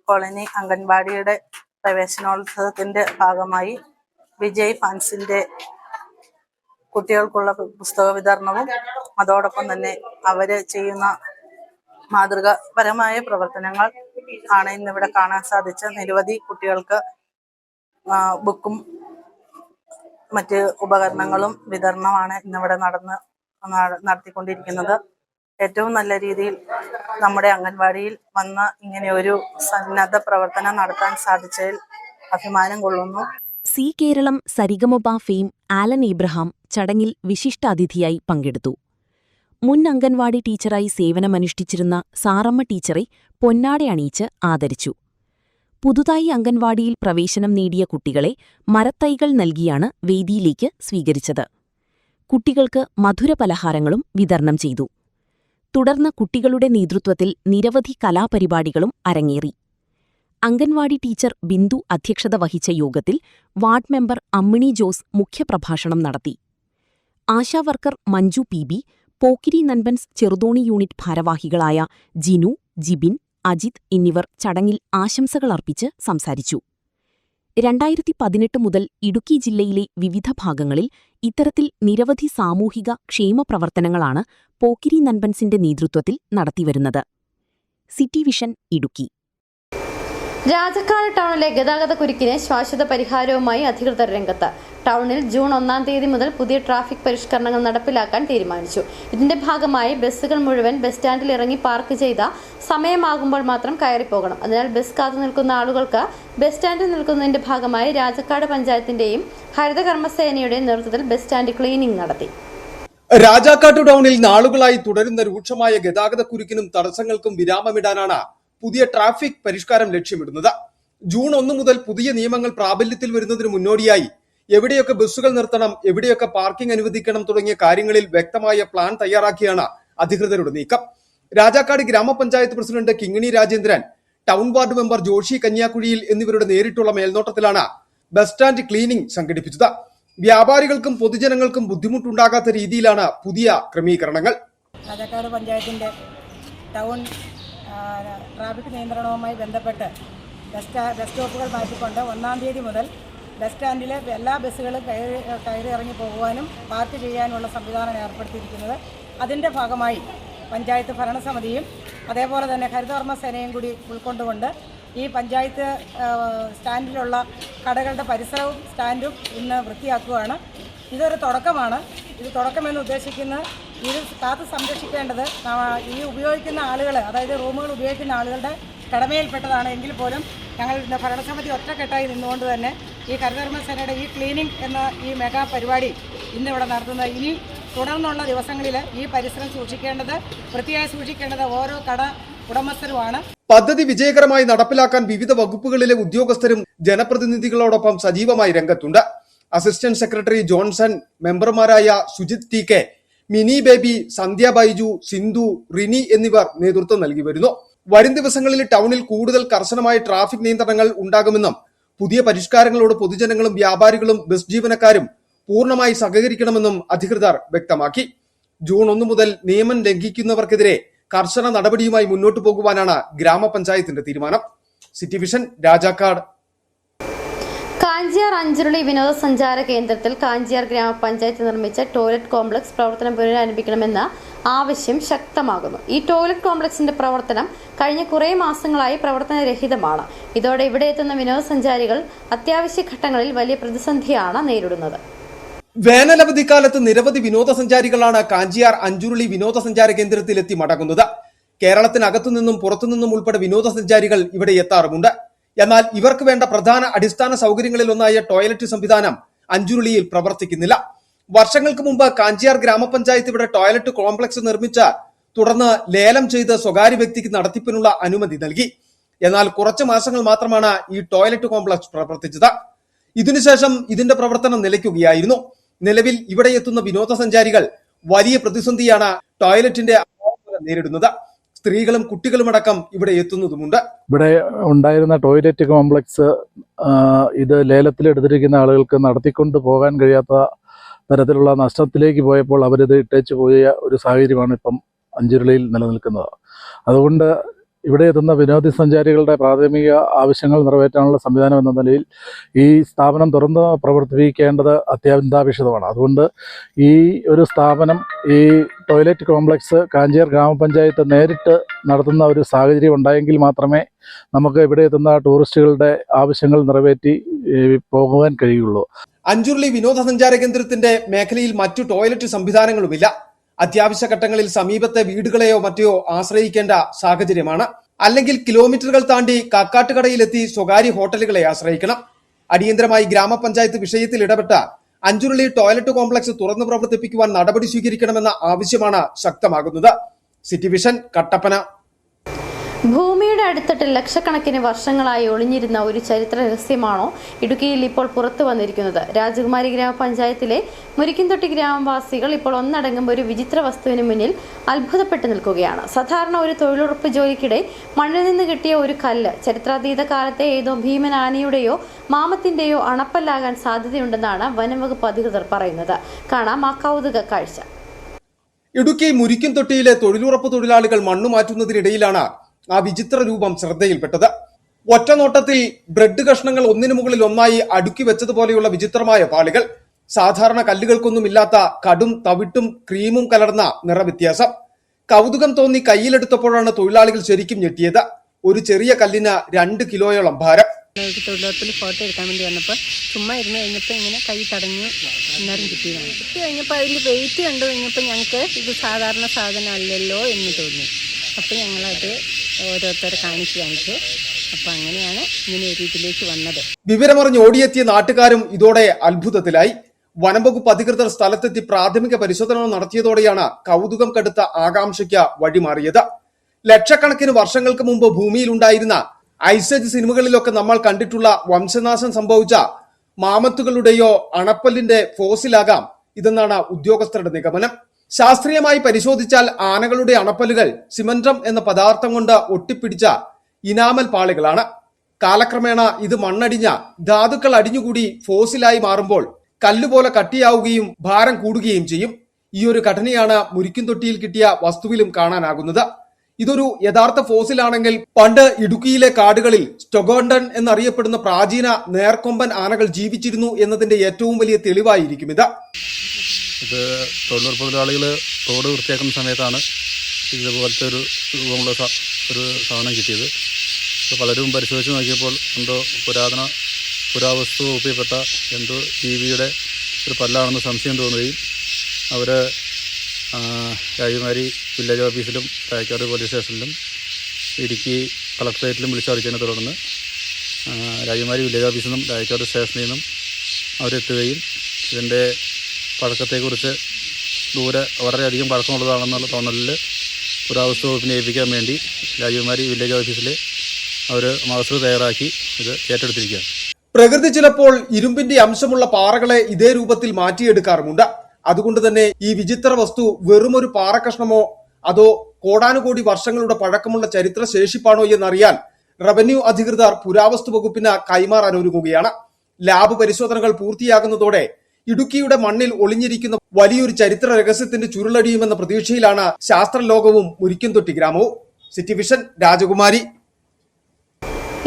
കോളനി അംഗൻവാടിയുടെ പ്രവേശനോത്സവത്തിന്റെ ഭാഗമായി വിജയ് ഫാൻസിന്റെ കുട്ടികൾക്കുള്ള പുസ്തക വിതരണവും അതോടൊപ്പം തന്നെ അവര് ചെയ്യുന്ന മാതൃകാപരമായ പ്രവർത്തനങ്ങൾ ആണ് ഇന്നിവിടെ കാണാൻ സാധിച്ച. നിരവധി കുട്ടികൾക്ക് ബുക്കും മറ്റ് ഉപകരണങ്ങളും വിതരണമാണ് ഇന്നിവിടെ നടത്തിക്കൊണ്ടിരിക്കുന്നത്. ഏറ്റവും നല്ല രീതിയിൽ നമ്മുടെ അംഗൻവാടിയിൽ വന്ന് ഇങ്ങനെ ഒരു സന്നദ്ധ പ്രവർത്തനം നടത്താൻ സാധിച്ചതിൽ അഭിമാനം കൊള്ളുന്നു. സി കേരളം സരിഗമപ ഫെയിം ആലൻ ഇബ്രഹാം ചടങ്ങിൽ വിശിഷ്ടാതിഥിയായി പങ്കെടുത്തു. മുൻ അംഗൻവാടി ടീച്ചറായി സേവനമനുഷ്ഠിച്ചിരുന്ന സാറമ്മ ടീച്ചറെ പൊന്നാട അണിയിച്ച് ആദരിച്ചു. പുതുതായി അംഗൻവാടിയിൽ പ്രവേശനം നേടിയ കുട്ടികളെ മരത്തൈകൾ നൽകിയാണ് വേദിയിലേക്ക് സ്വീകരിച്ചത്. കുട്ടികൾക്ക് മധുരപലഹാരങ്ങളും വിതരണം ചെയ്തു. തുടർന്ന് കുട്ടികളുടെ നേതൃത്വത്തിൽ നിരവധി കലാപരിപാടികളും അരങ്ങേറി. അംഗൻവാടി ടീച്ചർ ബിന്ദു അധ്യക്ഷത വഹിച്ച യോഗത്തിൽ വാർഡ് മെമ്പർ അമ്മിണി ജോസ് മുഖ്യപ്രഭാഷണം നടത്തി. ആശാവർക്കർ മഞ്ജു PB, പോക്കിരി നൻപൻസ് ചെറുതോണി യൂണിറ്റ് ഭാരവാഹികളായ ജിനു, ജിബിൻ, അജിത് എന്നിവർ ചടങ്ങിൽ ആശംസകളർപ്പിച്ച് സംസാരിച്ചു. 2018 മുതൽ ഇടുക്കി ജില്ലയിലെ വിവിധ ഭാഗങ്ങളിൽ ഇത്തരത്തിൽ നിരവധി സാമൂഹിക ക്ഷേമ പ്രവർത്തനങ്ങളാണ് പോക്കിരി നൻപൻസിന്റെ നേതൃത്വത്തിൽ നടത്തിവരുന്നത്. City vision, Idukki. രാജക്കാട് ടൗണിലെ ഗതാഗത കുരുക്കിന് ശാശ്വത പരിഹാരവുമായി അധികൃതർ രംഗത്ത്. ടൗണിൽ ജൂൺ 1 തീയതി മുതൽ പുതിയ ട്രാഫിക് പരിഷ്കരണങ്ങൾ നടപ്പിലാക്കാൻ തീരുമാനിച്ചു. ഇതിന്റെ ഭാഗമായി ബസ്സുകൾ മുഴുവൻ ബസ് സ്റ്റാൻഡിൽ ഇറങ്ങി പാർക്ക് ചെയ്ത സമയമാകുമ്പോൾ മാത്രം കയറിപ്പോകണം. അതിനാൽ ബസ് കാത്തു നിൽക്കുന്ന ആളുകൾക്ക് ബസ് സ്റ്റാൻഡിൽ നിൽക്കുന്നതിന്റെ ഭാഗമായി രാജക്കാട് പഞ്ചായത്തിന്റെയും ഹരിതകർമ്മസേനയുടെയും നേതൃത്വത്തിൽ ബസ് സ്റ്റാൻഡ് ക്ലീനിംഗ് നടത്തി. രാജാക്കാട് ടൗണിൽ നാളുകളായി തുടരുന്ന രൂക്ഷമായ ഗതാഗത കുരുക്കിനും തടസ്സങ്ങൾക്കും വിരാമമിടാനാണ് പുതിയ ട്രാഫിക് പരിഷ്കാരം ലക്ഷ്യമിടുന്നത്. ജൂൺ 1 മുതൽ പുതിയ നിയമങ്ങൾ പ്രാബല്യത്തിൽ വരുന്നതിന് മുന്നോടിയായി എവിടെയൊക്കെ ബസ്സുകൾ നിർത്തണം, എവിടെയൊക്കെ പാർക്കിംഗ് അനുവദിക്കണം തുടങ്ങിയ കാര്യങ്ങളിൽ വ്യക്തമായ പ്ലാൻ തയ്യാറാക്കിയാണ് അധികൃതരുടെ നീക്കം. Rajakkad grama panchayat president Kingini Rajendran, town ward member Joshi കന്യാകുഴിയിൽ എന്നിവരുടെ നേരിട്ടുള്ള മേൽനോട്ടത്തിലാണ് ബസ് സ്റ്റാൻഡ് ക്ലീനിംഗ് സംഘടിപ്പിച്ചത്. വ്യാപാരികൾക്കും പൊതുജനങ്ങൾക്കും ബുദ്ധിമുട്ടുണ്ടാകാത്ത രീതിയിലാണ് പുതിയ ക്രമീകരണങ്ങൾ. രാജാക്കാട് പഞ്ചായത്തിന്റെ ടൗൺ ട്രാഫിക് നിയന്ത്രണവുമായി ബന്ധപ്പെട്ട് ബസ് സ്റ്റോപ്പുകൾ മാറ്റിക്കൊണ്ട് 1 തീയതി മുതൽ ബസ് സ്റ്റാൻഡിലെ എല്ലാ ബസ്സുകളും കയറി ഇറങ്ങി പോകുവാനും പാർക്ക് ചെയ്യാനുള്ള സംവിധാനം ഏർപ്പെടുത്തിയിരിക്കുന്നത്. അതിൻ്റെ ഭാഗമായി പഞ്ചായത്ത് ഭരണസമിതിയും അതേപോലെ തന്നെ ഹരിതകർമ്മസേനയും കൂടി ഉൾക്കൊണ്ടുകൊണ്ട് ഈ പഞ്ചായത്ത് സ്റ്റാൻഡിലുള്ള കടകളുടെ പരിസരവും സ്റ്റാൻഡും ഇന്ന് വൃത്തിയാക്കുകയാണ്. ഇതൊരു തുടക്കമാണ്. ഇത് തുടക്കമെന്ന് ഉദ്ദേശിക്കുന്നത് ഇത് കാത്തു സംരക്ഷിക്കേണ്ടത് ഈ ഉപയോഗിക്കുന്ന ആളുകൾ, അതായത് റൂമുകൾ ഉപയോഗിക്കുന്ന ആളുകളുടെ കടമയിൽപ്പെട്ടതാണ്. എങ്കിൽ പോലും ഞങ്ങൾ ഭരണസമിതി ഒറ്റക്കെട്ടായി നിന്നുകൊണ്ട് തന്നെ ഈ ഹരിതകർമ്മസേനയുടെ ഈ ക്ലീനിംഗ് എന്ന ഈ മെഗാ പരിപാടി ഇന്നിവിടെ നടത്തുന്നത്. ഇനി തുടർന്നുള്ള ദിവസങ്ങളിൽ ഈ പരിസരം വൃത്തിയായി സൂക്ഷിക്കേണ്ടത് ഓരോ കട ഉടമസ്ഥരുമാണ്. പദ്ധതി വിജയകരമായി നടപ്പിലാക്കാൻ വിവിധ വകുപ്പുകളിലെ ഉദ്യോഗസ്ഥരും ജനപ്രതിനിധികളോടൊപ്പം സജീവമായി രംഗത്തുണ്ട്. അസിസ്റ്റന്റ് സെക്രട്ടറി ജോൺസൺ, മെമ്പർമാരായ സുജിത് ടി കെ, മിനി ബേബി, സന്ധ്യ ബൈജു, സിന്ധു, റിനി എന്നിവർ നേതൃത്വം നൽകി വരുന്നു. വരും ദിവസങ്ങളിൽ ടൗണിൽ കൂടുതൽ കർശനമായ ട്രാഫിക് നിയന്ത്രണങ്ങൾ ഉണ്ടാകുമെന്നും പുതിയ പരിഷ്കാരങ്ങളോട് പൊതുജനങ്ങളും വ്യാപാരികളും ബസ് ജീവനക്കാരും പൂർണ്ണമായി സഹകരിക്കണമെന്നും അധികൃതർ വ്യക്തമാക്കി. ജൂൺ 1 മുതൽ നിയമം ലംഘിക്കുന്നവർക്കെതിരെ കർശന നടപടിയുമായി മുന്നോട്ടു പോകുവാനാണ് ഗ്രാമപഞ്ചായത്തിന്റെ തീരുമാനം. City vision, Rajakkad. കാഞ്ചിയാർ അഞ്ചുരുളി വിനോദസഞ്ചാര കേന്ദ്രത്തിൽ കാഞ്ചിയാർ ഗ്രാമപഞ്ചായത്ത് നിർമ്മിച്ച ടോയ്ലറ്റ് കോംപ്ലക്സ് പ്രവർത്തനം പുനരാരംഭിക്കണമെന്ന ആവശ്യം ശക്തമാകുന്നു. ഈ ടോയ്ലറ്റ് കോംപ്ലക്സിന്റെ പ്രവർത്തനം കഴിഞ്ഞ കുറേ മാസങ്ങളായി പ്രവർത്തനരഹിതമാണ്. ഇതോടെ ഇവിടെ എത്തുന്ന വിനോദസഞ്ചാരികൾ അത്യാവശ്യ ഘട്ടങ്ങളിൽ വലിയ പ്രതിസന്ധിയാണ് നേരിടുന്നത്. വേനലവധിക്കാലത്ത് നിരവധി വിനോദസഞ്ചാരികളാണ് കാഞ്ചിയാർ അഞ്ചുരുളി വിനോദസഞ്ചാര കേന്ദ്രത്തിൽ എത്തി മടങ്ങുന്നത്. കേരളത്തിനകത്തുനിന്നും പുറത്തുനിന്നും ഉൾപ്പെടെ വിനോദസഞ്ചാരികൾ ഇവിടെ എത്താറുമുണ്ട്. എന്നാൽ ഇവർക്ക് വേണ്ട പ്രധാന അടിസ്ഥാന സൗകര്യങ്ങളിൽ ഒന്നായ ടോയ്ലറ്റ് സംവിധാനം അഞ്ചുരുളിയിൽ പ്രവർത്തിക്കുന്നില്ല. വർഷങ്ങൾക്ക് മുമ്പ് കാഞ്ചിയാർ ഗ്രാമപഞ്ചായത്ത് ഇവിടെ ടോയ്ലറ്റ് കോംപ്ലക്സ് നിർമ്മിച്ച് തുടർന്ന് ലേലം ചെയ്ത് സ്വകാര്യ വ്യക്തിക്ക് നടത്തിപ്പിനുള്ള അനുമതി നൽകി. എന്നാൽ കുറച്ച് മാസങ്ങൾ മാത്രമാണ് ഈ ടോയ്ലറ്റ് കോംപ്ലക്സ് പ്രവർത്തിച്ചത്. ഇതിനുശേഷം ഇതിന്റെ പ്രവർത്തനം നിലയ്ക്കുകയായിരുന്നു. നിലവിൽ ഇവിടെ എത്തുന്ന വിനോദസഞ്ചാരികൾ വലിയ പ്രതിസന്ധിയാണ് ടോയ്ലറ്റിന്റെ അഭാവം നേരിടുന്നത്. സ്ത്രീകളും കുട്ടികളുമടക്കം ഇവിടെ എത്തുന്നതുമുണ്ട്. ഇവിടെ ഉണ്ടായിരുന്ന ടോയ്ലറ്റ് കോംപ്ലക്സ് ഇത് ലേലത്തിലെടുത്തിരിക്കുന്ന ആളുകൾക്ക് നടത്തിക്കൊണ്ട് പോകാൻ കഴിയാത്ത തരത്തിലുള്ള നഷ്ടത്തിലേക്ക് പോയപ്പോൾ അവരിത് ഇട്ടേച്ചു പോയ ഒരു സാഹചര്യമാണ് ഇപ്പം അഞ്ചുരുളിയിൽ നിലനിൽക്കുന്നത്. അതുകൊണ്ട് ഇവിടെ എത്തുന്ന വിനോദസഞ്ചാരികളുടെ പ്രാഥമിക ആവശ്യങ്ങൾ നിറവേറ്റാനുള്ള സംവിധാനം എന്ന നിലയിൽ ഈ സ്ഥാപനം തുറന്ന് പ്രവർത്തിപ്പിക്കേണ്ടത് അത്യന്താപേക്ഷിതമാണ്. അതുകൊണ്ട് ഈ ഒരു സ്ഥാപനം, ഈ ടോയ്ലറ്റ് കോംപ്ലക്സ് കാഞ്ചിയാർ ഗ്രാമപഞ്ചായത്ത് നേരിട്ട് നടത്തുന്ന ഒരു സാഹചര്യം ഉണ്ടായെങ്കിൽ മാത്രമേ നമുക്ക് ഇവിടെ എത്തുന്ന ടൂറിസ്റ്റുകളുടെ ആവശ്യങ്ങൾ നിറവേറ്റി പോകുവാൻ കഴിയുള്ളൂ. അഞ്ചുരുളി വിനോദസഞ്ചാര കേന്ദ്രത്തിന്റെ മേഖലയിൽ മറ്റു ടോയ്ലറ്റ് സംവിധാനങ്ങളുമില്ല. അത്യാവശ്യ ഘട്ടങ്ങളിൽ സമീപത്തെ വീടുകളെയോ മറ്റോ ആശ്രയിക്കേണ്ട സാഹചര്യമാണ്. അല്ലെങ്കിൽ കിലോമീറ്ററുകൾ താണ്ടി കാക്കാട്ടുകടയിലെത്തി സ്വകാര്യ ഹോട്ടലുകളെ ആശ്രയിക്കണം. അടിയന്തരമായി ഗ്രാമപഞ്ചായത്ത് വിഷയത്തിൽ ഇടപെട്ട അഞ്ചുരുളി ടോയ്ലറ്റ് കോംപ്ലക്സ് തുറന്നു പ്രവർത്തിപ്പിക്കുവാൻ നടപടി സ്വീകരിക്കണമെന്ന ആവശ്യമാണ് ശക്തമാകുന്നത്. City vision, Kattappana. ഭൂമിയുടെ അടിത്തട്ടിൽ ലക്ഷക്കണക്കിന് വർഷങ്ങളായി ഒളിഞ്ഞിരുന്ന ഒരു ചരിത്ര രഹസ്യമാണോ ഇടുക്കിയിൽ ഇപ്പോൾ പുറത്തു വന്നിരിക്കുന്നത്? രാജകുമാരി ഗ്രാമപഞ്ചായത്തിലെ മുരിക്കിൻതൊട്ടി ഗ്രാമവാസികൾ ഇപ്പോൾ ഒന്നടങ്കം ഒരു വിചിത്ര വസ്തുവിന് മുന്നിൽ അത്ഭുതപ്പെട്ടു നിൽക്കുകയാണ്. സാധാരണ ഒരു തൊഴിലുറപ്പ് ജോലിക്കിടെ മണ്ണിൽ നിന്ന് കിട്ടിയ ഒരു കല്ല് ചരിത്രാതീത കാലത്തെ ഏതോ ഭീമൻ ആനയുടെയോ മാമത്തിന്റെയോ അണപ്പല്ലാകാൻ സാധ്യതയുണ്ടെന്നാണ് വനംവകുപ്പ് അധികൃതർ പറയുന്നത്. കാണാം ആ കൗതുക കാഴ്ച. ഇടുക്കി മുരിക്കിൻതൊട്ടിയിലെ തൊഴിലുറപ്പ് തൊഴിലാളികൾ മണ്ണു മാറ്റുന്നതിനിടയിലാണ് ആ വിചിത്ര രൂപം ശ്രദ്ധയിൽപ്പെട്ടത്. ഒറ്റനോട്ടത്തിൽ ബ്രെഡ് കഷ്ണങ്ങൾ ഒന്നിനു മുകളിൽ ഒന്നായി അടുക്കി വെച്ചതുപോലെയുള്ള വിചിത്രമായ പാളികൾ. സാധാരണ കല്ലുകൾക്കൊന്നുമില്ലാത്ത കടും തവിട്ടും ക്രീമും കലർന്ന നിറവ്യത്യാസം. കൗതുകം തോന്നി കയ്യിലെടുത്തപ്പോഴാണ് തൊഴിലാളികൾ ശരിക്കും ഞെട്ടിയത്. ഒരു ചെറിയ കല്ലിന് 2 കിലോയോളം ഭാരം. തൊഴിലുറപ്പിൽ ഫോട്ടോ എടുക്കാൻ വേണ്ടി വന്നപ്പോൾ ചുമ്മാ ഇരുന്ന് കഴിഞ്ഞപ്പോൾ ഇങ്ങനെ കൈ തടഞ്ഞു അന്നേരം കിട്ടിയതാണ്. കിട്ടി കഴിഞ്ഞപ്പോൾ അതിൻ്റെ വെയിറ്റ് കണ്ടു കഴിഞ്ഞപ്പോൾ ഞങ്ങൾക്ക് ഇത് സാധാരണ സാധനമല്ലല്ലോ എന്ന് തോന്നി. അപ്പോൾ ഞങ്ങളത് ഓരോരുത്തരെ കാണിച്ച് അപ്പോൾ അങ്ങനെയാണ് ഇങ്ങനെ ഒരു ഇതിലേക്ക് വന്നത്. വിവരമറിഞ്ഞ് ഓടിയെത്തിയ നാട്ടുകാരും ഇതോടെ അത്ഭുതത്തിലായി. വനംവകുപ്പ് അധികൃതർ സ്ഥലത്തെത്തി പ്രാഥമിക പരിശോധന നടത്തിയതോടെയാണ് കൗതുകം കടുത്ത ആകാംക്ഷയ്ക്ക് വഴിമാറിയത്. ലക്ഷക്കണക്കിന് വർഷങ്ങൾക്ക് മുമ്പ് ഭൂമിയിലുണ്ടായിരുന്ന ഐസേജ് സിനിമകളിലൊക്കെ നമ്മൾ കണ്ടിട്ടുള്ള വംശനാശം സംഭവിച്ച മാമത്തുകളുടെയോ അണപ്പല്ലിന്റെ ഫോസിലാകാം ഇതെന്നാണ് ഉദ്യോഗസ്ഥരുടെ നിഗമനം. ശാസ്ത്രീയമായി പരിശോധിച്ചാൽ ആനകളുടെ അണപ്പല്ലുകൾ സിമന്റം എന്ന പദാർത്ഥം കൊണ്ട് ഒട്ടിപ്പിടിച്ച ഇനാമൽ പാളികളാണ്. കാലക്രമേണ ഇത് മണ്ണടിഞ്ഞ ധാതുക്കൾ അടിഞ്ഞുകൂടി ഫോസിലായി മാറുമ്പോൾ കല്ലുപോലെ കട്ടിയാവുകയും ഭാരം കൂടുകയും ചെയ്യും. ഈ ഒരു ഘടനയാണ് മുരിക്കുംതൊട്ടിയിൽ കിട്ടിയ വസ്തുവിലും കാണാനാകുന്നത്. ഇതൊരു യഥാർത്ഥ ഫോസിലാണെങ്കിൽ പണ്ട് ഇടുക്കിയിലെ കാടുകളിൽ സ്റ്റൊഗോണ്ടൻ എന്നറിയപ്പെടുന്ന പ്രാചീന നേർക്കൊമ്പൻ ആനകൾ ജീവിച്ചിരുന്നു എന്നതിന്റെ ഏറ്റവും വലിയ തെളിവായിരിക്കും ഇത്. തൊഴിലുറപ്പ് തൊഴിലാളികൾ തോട് വൃത്തിയാക്കുന്ന സമയത്താണ് ഇതുപോലത്തെ ഒരു രൂപമുള്ള ഒരു സാധനം കിട്ടിയത്. പലരും പരിശോധിച്ച് നോക്കിയപ്പോൾ എന്തോ പുരാവസ്തു വകുപ്പിൽപ്പെട്ട എന്തോ ജീവിയുടെ ഒരു പല്ലാണെന്ന് സംശയം തോന്നുകയും അവർ രാജകുമാരി വില്ലേജ് ഓഫീസിലും തൈക്കാട് പോലീസ് സ്റ്റേഷനിലും ഇടുക്കി കളക്ടറേറ്റിലും വിളിച്ചറിയിച്ചതിനെ തുടർന്ന് രാജകുമാരി വില്ലേജ് ഓഫീസിൽ നിന്നും തൈക്കാട് സ്റ്റേഷനിൽ നിന്നും അവരെത്തുകയും ഇതിൻ്റെ പഴക്കത്തെക്കുറിച്ച് വളരെയധികം പഴക്കമുള്ളതാണെന്നുള്ള തോന്നലിൽ പുരാവസ്തു വകുപ്പിനെ ഏൽപ്പിക്കാൻ വേണ്ടി രാജകുമാരി വില്ലേജ് ഓഫീസിൽ അവർ മാസ്റ്റർ തയ്യാറാക്കി ഇത് ഏറ്റെടുത്തിരിക്കുകയാണ്. പ്രകൃതി ചിലപ്പോൾ ഇരുമ്പിന്റെ അംശമുള്ള പാറകളെ ഇതേ രൂപത്തിൽ മാറ്റിയെടുക്കാറുമുണ്ട്. അതുകൊണ്ട് തന്നെ ഈ വിചിത്ര വസ്തു വെറുമൊരു പാറക്കഷ്ണമോ അതോ കോടാനുകോടി വർഷങ്ങളുടെ പഴക്കമുള്ള ചരിത്ര ശേഷിപ്പാണോ എന്നറിയാൻ റവന്യൂ അധികൃതർ പുരാവസ്തു വകുപ്പിന് കൈമാറാൻ ഒരുങ്ങുകയാണ്. ലാബ് പരിശോധനകൾ പൂർത്തിയാകുന്നതോടെ ഇടുക്കിയുടെ മണ്ണിൽ ഒളിഞ്ഞിരിക്കുന്ന വലിയൊരു ചരിത്ര രഹസ്യത്തിന്റെ ചുരുളടിയുമെന്ന പ്രതീക്ഷയിലാണ് ശാസ്ത്രലോകവും മുരിക്കുംതൊട്ടി ഗ്രാമവും. സിറ്റി വിഷൻ രാജകുമാരി.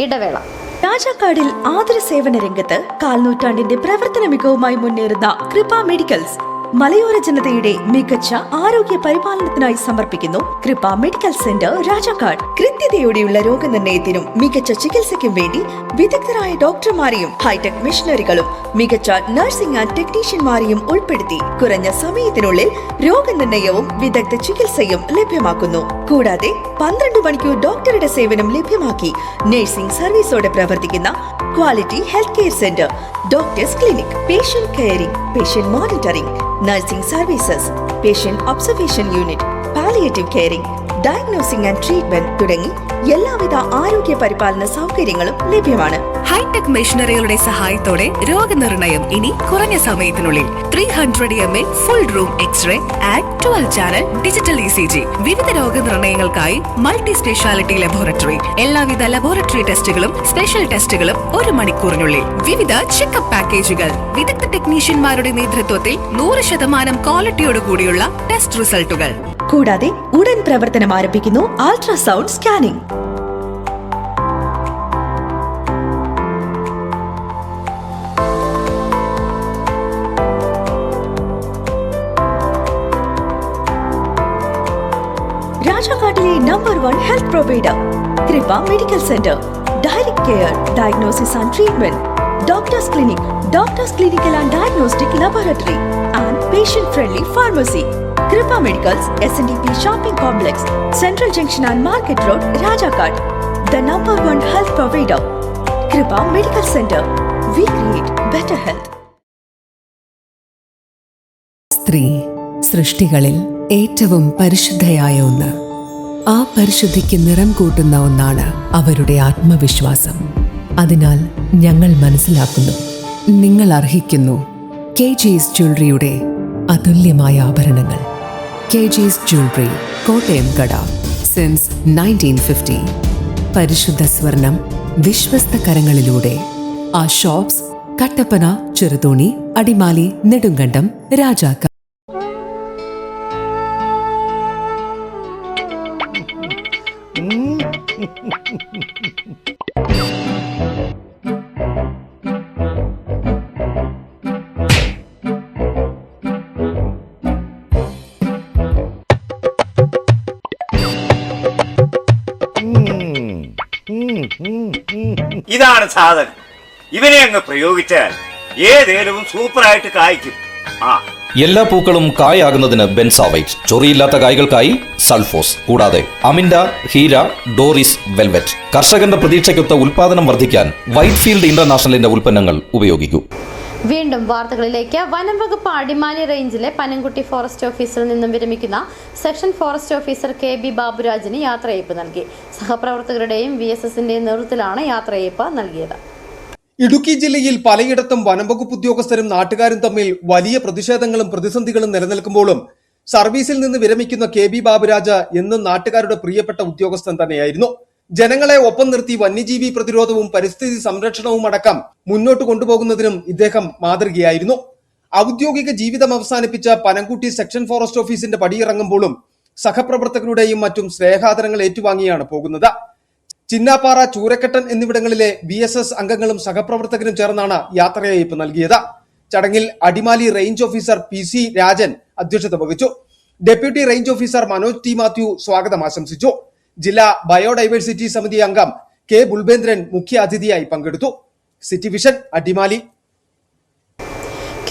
ഇടവേള. രാജാക്കാടിൽ ആതുര സേവന രംഗത്ത് കാൽനൂറ്റാണ്ടിന്റെ പ്രവർത്തന മികവുമായി മുന്നേറുന്ന കൃപ മെഡിക്കൽസ് മലയോര ജനതയുടെ മികച്ച ആരോഗ്യ പരിപാലനത്തിനായി സമർപ്പിക്കുന്നു കൃപ മെഡിക്കൽ സെന്റർ രാജാക്കാട്. കൃത്യതയോടെയുള്ള രോഗനിർണയത്തിനും മികച്ച ചികിത്സയ്ക്കും വേണ്ടി വിദഗ്ധരായ ഡോക്ടർമാരെയും ഹൈടെക് മെഷീനറികളും മികച്ച നഴ്സിംഗ് ആൻഡ് ടെക്നീഷ്യന്മാരെയും ഉൾപ്പെടുത്തി കുറഞ്ഞ സമയത്തിനുള്ളിൽ രോഗനിർണയവും വിദഗ്ധ ചികിത്സയും ലഭ്യമാക്കുന്നു. കൂടാതെ 12 മണിക്കൂർ ഡോക്ടറുടെ സേവനം ലഭ്യമാക്കി നഴ്സിംഗ് സർവീസോടെ പ്രവർത്തിക്കുന്ന quality health care centre, doctors clinic, patient caring, patient monitoring, nursing services, patient observation unit, palliative caring, diagnosing and treatment തുടങ്ങി എല്ലാവിധ ആരോഗ്യ പരിപാലന സൗകര്യങ്ങളും ലഭ്യമാണ്. ഹൈടെക് മെഷീനറികളുടെ സഹായത്തോടെ രോഗനിർണയം ഇനി കുറഞ്ഞ സമയത്തിനുള്ളിൽ. 300 ml full room x-ray and 12 channel digital ECG. വിവിധ രോഗനിർണയങ്ങൾക്കായി മൾട്ടി സ്പെഷ്യാലിറ്റി ലബോറട്ടറി. എല്ലാവിധ ലബോറട്ടറി ടെസ്റ്റുകളും സ്പെഷ്യൽ ടെസ്റ്റുകളും 1 മണിക്കൂറിനുള്ളിൽ. വിവിധ ചെക്കപ്പ് പാക്കേജുകൾ. വിദഗ്ധ ടെക്നീഷ്യന്മാരുടെ നേതൃത്വത്തിൽ 100% ക്വാളിറ്റിയോടുകൂടിയുള്ള ടെസ്റ്റ് റിസൾട്ടുകൾ. കൂടാതെ ഉടൻ പ്രവർത്തനം ആരംഭിക്കുന്നു അൾട്രാസൗണ്ട് സ്കാനിംഗ്. രാജാക്കാട്ടിലെ number 1 health provider Kripa medical centre. Direct care, diagnosis and treatment, doctors clinic, doctors clinical and diagnostic laboratory and patient friendly pharmacy. Kripa Medicals, SNDP Shopping Complex, Central Junction and Market Road, Rajakad. The number 1 health provider. Kripa Medical Center. We create better health. സ്ത്രീ സൃഷ്ടികളിൽ ഏറ്റവും പരിശുദ്ധയായ ഒന്ന്. ആ പരിശുദ്ധിക്ക് നിറം കൂട്ടുന്ന ഒന്നാണ് അവരുടെ ആത്മവിശ്വാസം. അതിനാൽ ഞങ്ങൾ മനസ്സിലാക്കുന്നു, നിങ്ങൾ അർഹിക്കുന്നു KG's ജ്വല്ലറിയുടെ അതുല്യമായ ആഭരണങ്ങൾ. KG's ജ്വല്ലറി, കോട്ടയം കട, സിൻസ് 1950. പരിശുദ്ധ സ്വർണം വിശ്വസ്ത കരങ്ങളിലൂടെ. ആ ഷോപ്സ് കട്ടപ്പന, ചെറുതോണി, അടിമാലി, നെടുങ്കണ്ടം, രാജാക്കാട്. ഇതാണ് സാധനം. ഇവനെ അങ്ങ് പ്രയോഗിച്ചാൽ ഏതേലും സൂപ്പറായിട്ട് കായ്ക്കും. എല്ലാ പൂക്കളും കായാകുന്നതിന് ബെൻസാവൈറ്റ്, ചൊറിയില്ലാത്ത കായ്കൾക്കായി സൾഫോസ്, കൂടാതെ അമിൻഡ, ഹീര, ഡോറിസ്, വെൽവെറ്റ്. കർഷകന്റെ പ്രതീക്ഷയ്ക്കൊത്ത ഉൽപാദനം വർദ്ധിക്കാൻ വൈറ്റ്ഫീൽഡ് ഇന്റർനാഷണലിന്റെ ഉൽപ്പന്നങ്ങൾ ഉപയോഗിക്കൂ. വീണ്ടും വാർത്തകളിലേക്ക്. വനം വകുപ്പ് അടിമാലി റേഞ്ചിലെ പനംകുട്ടി ഫോറസ്റ്റ് ഓഫീസിൽ നിന്നും വിരമിക്കുന്ന സെക്ഷൻ ഫോറസ്റ്റ് ഓഫീസർ KB ബാബുരാജിന് യാത്രയയപ്പ് നൽകി. സഹപ്രവർത്തകരുടെയും VSSന്റെയും നേതൃത്വത്തിലാണ് യാത്രയയപ്പ് നൽകിയത്. ഇടുക്കി ജില്ലയിൽ പലയിടത്തും വനംവകുപ്പ് ഉദ്യോഗസ്ഥരും നാട്ടുകാരും തമ്മിൽ വലിയ പ്രതിഷേധങ്ങളും പ്രതിസന്ധികളും നിലനിൽക്കുമ്പോഴും സർവീസിൽ നിന്ന് വിരമിക്കുന്ന KB ബാബുരാജ് എന്നും നാട്ടുകാരുടെ പ്രിയപ്പെട്ട ഉദ്യോഗസ്ഥൻ തന്നെയായിരുന്നു. ജനങ്ങളെ ഒപ്പം നിർത്തി വന്യജീവി പ്രതിരോധവും പരിസ്ഥിതി സംരക്ഷണവും അടക്കം മുന്നോട്ട് കൊണ്ടുപോകുന്നതിനും ഇദ്ദേഹം മാതൃകയായിരുന്നു. ഔദ്യോഗിക ജീവിതം അവസാനിപ്പിച്ച പനംകുട്ടി സെക്ഷൻ ഫോറസ്റ്റ് ഓഫീസിന്റെ പടിയിറങ്ങുമ്പോഴും സഹപ്രവർത്തകരുടെയും മറ്റും സ്നേഹാദരങ്ങൾ ഏറ്റുവാങ്ങിയാണ് പോകുന്നത്. ചിന്നാപ്പാറ, ചൂരക്കെട്ടൻ എന്നിവിടങ്ങളിലെ VSS അംഗങ്ങളും സഹപ്രവർത്തകരും ചേർന്നാണ് യാത്രയയപ്പ് നൽകിയത്. ചടങ്ങിൽ Adimali range officer PC Rajan അധ്യക്ഷത വഹിച്ചു. Deputy range officer Manoj T Mathew സ്വാഗതം ആശംസിച്ചു. ജില്ലാ ബയോഡൈവേഴ്സിറ്റി സമിതി അംഗം K ബുൾബേന്ദ്രൻ മുഖ്യ അതിഥിയായി പങ്കെടുത്തു. City vision, Adimali.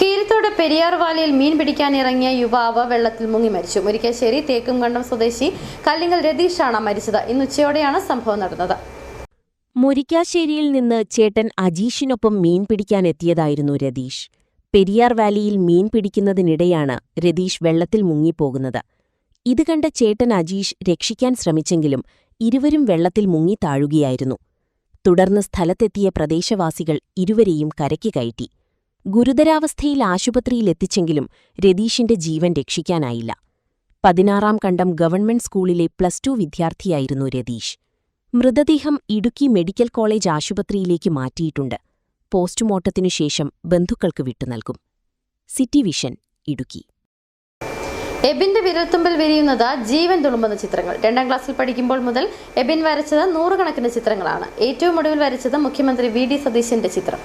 കീരിത്തോട് പെരിയാർ വാലിയിൽ മീൻ പിടിക്കാൻ ഇറങ്ങിയ യുവാവ് വെള്ളത്തിൽ മുങ്ങി മരിച്ചു. മുരിക്കാശ്ശേരി തേക്കുംകണ്ടം സ്വദേശി കല്ലിങ്ങൽ രതീഷാണ് മരിച്ചത്. ഇന്ന് ഉച്ചയോടെയാണ് സംഭവം നടന്നത്. മുരിക്കാശ്ശേരിയിൽ നിന്ന് ചേട്ടൻ അജീഷിനൊപ്പം മീൻ പിടിക്കാനെത്തിയതായിരുന്നു രതീഷ്. പെരിയാർ വാലിയിൽ മീൻ പിടിക്കുന്നതിനിടെയാണ് രതീഷ് വെള്ളത്തിൽ മുങ്ങിപ്പോകുന്നത്. ഇത് കണ്ട ചേട്ടൻ അജീഷ് രക്ഷിക്കാൻ ശ്രമിച്ചെങ്കിലും ഇരുവരും വെള്ളത്തിൽ മുങ്ങി താഴുകയായിരുന്നു. തുടർന്ന് സ്ഥലത്തെത്തിയ പ്രദേശവാസികൾ ഇരുവരെയും കരയ്ക്ക് കയറ്റി. ഗുരുതരാവസ്ഥയിൽ ആശുപത്രിയിലെത്തിച്ചെങ്കിലും രതീഷിന്റെ ജീവൻ രക്ഷിക്കാനായില്ല. 16-ാം കണ്ടം ഗവൺമെന്റ് സ്കൂളിലെ +2 വിദ്യാർത്ഥിയായിരുന്നു രതീഷ്. മൃതദേഹം ഇടുക്കി മെഡിക്കൽ കോളേജ് ആശുപത്രിയിലേക്ക് മാറ്റിയിട്ടുണ്ട്. പോസ്റ്റ്മോർട്ടത്തിനു ശേഷം ബന്ധുക്കൾക്ക് വിട്ടുനൽകും. City vision, Idukki. എബിന്റെ വിരൽത്തുമ്പിൽ വിരിയുന്നത് ജീവൻ തുളുമ്പുന്ന ചിത്രങ്ങൾ. 2ാം ക്ലാസ്സിൽ പഠിക്കുമ്പോൾ മുതൽ എബിൻ വരച്ചത് 100 കണക്കിന് ചിത്രങ്ങളാണ്. ഏറ്റവും ഒടുവിൽ വരച്ചത് മുഖ്യമന്ത്രി VD സതീശന്റെ ചിത്രം.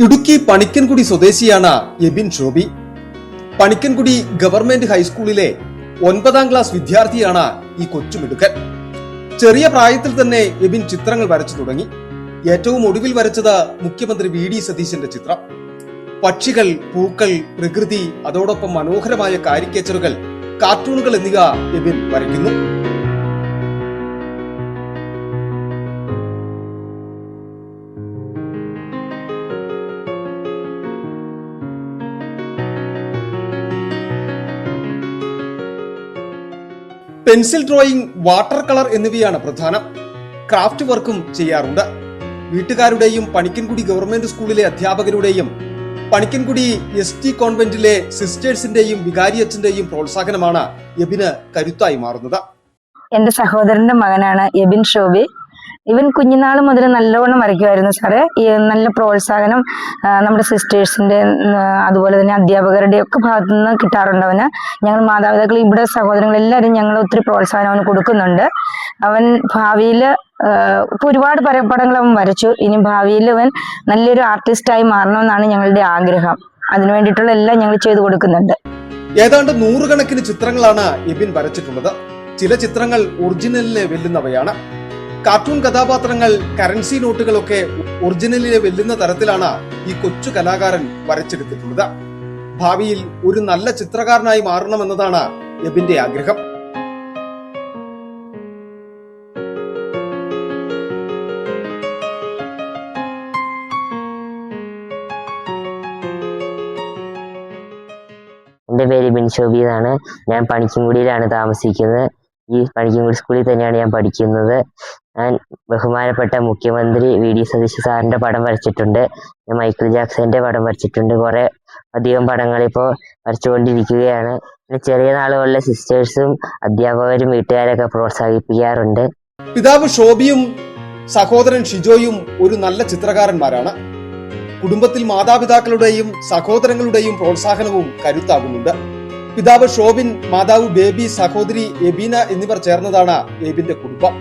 ഇടുക്കി പണിക്കൻകുടി സ്വദേശിയാണ് എബിൻ ഷോബി. പണിക്കൻകുടി ഗവൺമെന്റ് ഹൈസ്കൂളിലെ 9ാം ക്ലാസ് വിദ്യാർത്ഥിയാണ് ഈ കൊച്ചുമിടുക്കൻ. ചെറിയ പ്രായത്തിൽ തന്നെ എബിൻ ചിത്രങ്ങൾ വരച്ചു തുടങ്ങി. ഏറ്റവും ഒടുവിൽ വരച്ചത് മുഖ്യമന്ത്രി VD സതീശന്റെ ചിത്രം. പക്ഷികൾ, പൂക്കൾ, പ്രകൃതി, അതോടൊപ്പം മനോഹരമായ കാരിക്കേച്ചറുകൾ, കാർട്ടൂണുകൾ എന്നിവ എബിൻ വരയ്ക്കുന്നു. പെൻസിൽ ഡ്രോയിങ്, വാട്ടർ കളർ എന്നിവയാണ് പ്രധാനം. ക്രാഫ്റ്റ് വർക്കും ചെയ്യാറുണ്ട്. വീട്ടുകാരുടെയും പണിക്കൻകുടി ഗവൺമെന്റ് സ്കൂളിലെ അധ്യാപകരുടെയും പണിക്കൻകുടി ST കോൺവെന്റിലെ സിസ്റ്റേഴ്സിന്റെയും വികാരിയച്ഛന്റെയും പ്രോത്സാഹനമാണ് എബിന് കരുത്തായി മാറുന്നത്. എന്റെ സഹോദരന്റെ മകനാണ് എബിൻ ഷോബി. ഇവൻ കുഞ്ഞുനാൾ മുതൽ നല്ലവണ്ണം വരയ്ക്കുമായിരുന്നു സാറേ. ഈ നല്ല പ്രോത്സാഹനം നമ്മുടെ സിസ്റ്റേഴ്സിന്റെ അതുപോലെ തന്നെ അധ്യാപകരുടെ ഒക്കെ ഭാഗത്തു നിന്ന് കിട്ടാറുണ്ട് അവന്. ഞങ്ങൾ മാതാപിതാക്കൾ, ഇവിടെ സഹോദരങ്ങളെല്ലാവരും ഞങ്ങൾ ഒത്തിരി പ്രോത്സാഹനം അവന് കൊടുക്കുന്നുണ്ട്. അവൻ ഭാവിയിൽ ഇപ്പൊ ഒരുപാട് പടങ്ങൾ അവൻ വരച്ചു. ഇനി ഭാവിയിൽ അവൻ നല്ലൊരു ആർട്ടിസ്റ്റായി മാറണമെന്നാണ് ഞങ്ങളുടെ ആഗ്രഹം. അതിനു വേണ്ടിയിട്ടുള്ള എല്ലാം ഞങ്ങൾ ചെയ്തു കൊടുക്കുന്നുണ്ട്. ഏതാണ്ട് 100 കണക്കിന് ചിത്രങ്ങളാണ് എബിൻ വരച്ചിട്ടുള്ളത്. ചില ചിത്രങ്ങൾ ഒറിജിനലിനെ വെല്ലുന്നവയാണ്. കാർട്ടൂൺ കഥാപാത്രങ്ങൾ, കറൻസി നോട്ടുകളൊക്കെ ഒറിജിനലിനെ വെല്ലുന്ന തരത്തിലാണ് ഈ കൊച്ചു കലാകാരൻ വരച്ചെടുത്തിട്ടുള്ളത്. ഭാവിയിൽ ഒരു നല്ല ചിത്രകാരനായി മാറണമെന്നതാണ് എബിന്റെ ആഗ്രഹം. എൻ്റെ പേര് എബിൻ ഷോബി എന്നാണ്. ഞാൻ പണിക്കൻകുടിയിലാണ് താമസിക്കുന്നത്. ഈ പണിക്കൻകുടി സ്കൂളിൽ തന്നെയാണ് ഞാൻ പഠിക്കുന്നത്. ഞാൻ ബഹുമാനപ്പെട്ട മുഖ്യമന്ത്രി VD സതീശ് സാറിൻ്റെ പടം വരച്ചിട്ടുണ്ട്. ഞാൻ മൈക്കിൾ ജാക്സന്റെ പടം വരച്ചിട്ടുണ്ട്. കുറേ അധികം പടങ്ങൾ ഇപ്പോൾ വരച്ചുകൊണ്ടിരിക്കുകയാണ്. പിന്നെ ചെറിയ നാളുകളിലെ സിസ്റ്റേഴ്സും അധ്യാപകരും വീട്ടുകാരൊക്കെ പ്രോത്സാഹിപ്പിക്കാറുണ്ട്. പിതാവ് ഷോബിയും സഹോദരൻ ഷിജോയും ഒരു നല്ല ചിത്രകാരന്മാരാണ്. കുടുംബത്തിൽ മാതാപിതാക്കളുടെയും സഹോദരങ്ങളുടെയും പ്രോത്സാഹനവും കരുത്താകുന്നുണ്ട്. പിതാവ് ഷോബിൻ, മാതാവ് ബേബി, സഹോദരി എബീന എന്നിവർ ചേർന്നതാണ് എബിന്റെ കുടുംബം.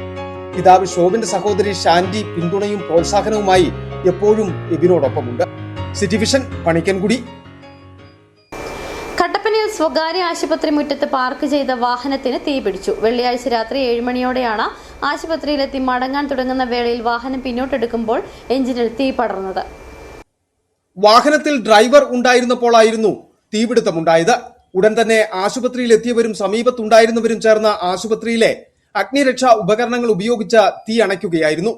പിതാവ് ഷോബിന്റെ സഹോദരി ഷാൻഡി പിന്തുണയും പ്രോത്സാഹനവുമായി എപ്പോഴും എബിനോടൊപ്പമുണ്ട്. City vision Panikkankudi. കട്ടപ്പനയിൽ സ്വകാര്യ ആശുപത്രി മുറ്റത്ത് പാർക്ക് ചെയ്ത വാഹനത്തിന് തീപിടിച്ചു. വെള്ളിയാഴ്ച രാത്രി 7 മണിയോടെയാണ് ആശുപത്രിയിലെത്തി മടങ്ങാൻ തുടങ്ങുന്ന വേളയിൽ വാഹനം പിന്നോട്ടെടുക്കുമ്പോൾ എഞ്ചിനിൽ തീ പടർന്നത്. വാഹനത്തിൽ ഡ്രൈവർ ഉണ്ടായിരുന്നപ്പോഴായിരുന്നു തീപിടുത്തമുണ്ടായത്. ഉടൻ തന്നെ ആശുപത്രിയിൽ എത്തിയവരും സമീപത്തുണ്ടായിരുന്നവരും ചേർന്ന് ആശുപത്രിയിലെ അഗ്നിരക്ഷാ ഉപകരണങ്ങൾ ഉപയോഗിച്ച് തീ അണയ്ക്കുകയായിരുന്നു.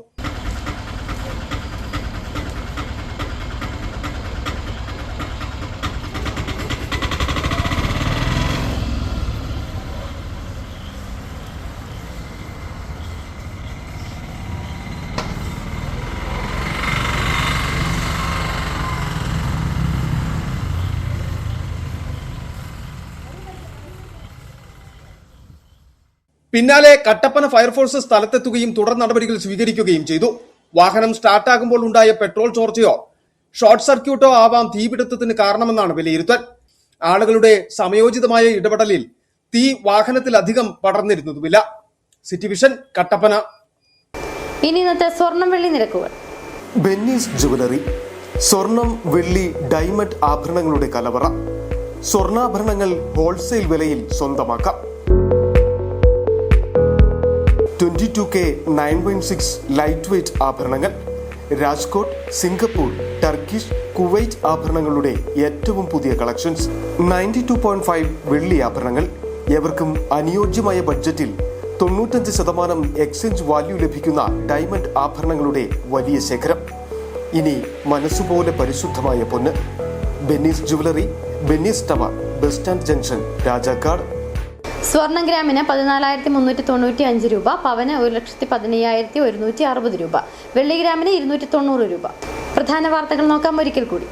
പിന്നാലെ കട്ടപ്പന ഫയർഫോഴ്സ് സ്ഥലത്തെത്തുകയും തുടർ നടപടികൾ സ്വീകരിക്കുകയും ചെയ്തു. വാഹനം സ്റ്റാർട്ടാകുമ്പോൾ ഉണ്ടായ പെട്രോൾ ചോർച്ചയോ ഷോർട്ട് സർക്യൂട്ടോ ആവാം തീപിടുത്തത്തിന് കാരണമെന്നാണ് വിലയിരുത്തൽ. ആളുകളുടെ സമയോചിതമായ ഇടപെടലിൽ തീ വാഹനത്തിലധികം പടർന്നിരുന്നതുമില്ല. City vision Kattappana. ഇനി ഇന്നത്തെ സ്വർണം വെള്ളി നിരക്കുകൾ. ബെന്നീസ് ജുവലറി, സ്വർണം, വെള്ളി, ഡയമണ്ട് ആഭരണങ്ങളുടെ കലവറ. സ്വർണ്ണാഭരണങ്ങൾ ഹോൾസെയിൽ വിലയിൽ സ്വന്തമാക്കാം. 22K 9.6 ലൈറ്റ് വെയ്റ്റ് ആഭരണങ്ങൾ. രാജ്കോട്ട്, സിംഗപ്പൂർ, ടർക്കിഷ്, കുവൈറ്റ് ആഭരണങ്ങളുടെ ഏറ്റവും പുതിയ കളക്ഷൻസ്. 92.5 വെള്ളി ആഭരണങ്ങൾ. ഏവർക്കും അനുയോജ്യമായ ബഡ്ജറ്റിൽ 95% എക്സ്ചേഞ്ച് വാല്യൂ ലഭിക്കുന്ന ഡയമണ്ട് ആഭരണങ്ങളുടെ വലിയ ശേഖരം. ഇനി മനസ്സുപോലെ പരിശുദ്ധമായ പൊന്ന്. Benny's jewellery, Benny's tower, bus stand junction, Rajakkad. സ്വർണം ഗ്രാമിന് 14,395 രൂപ, പവന് 1,15,160 രൂപ, വെള്ളി ഗ്രാമിന് 290 രൂപ. പ്രധാന വാർത്തകൾ നോക്കാം ഒരിക്കൽ കൂടി.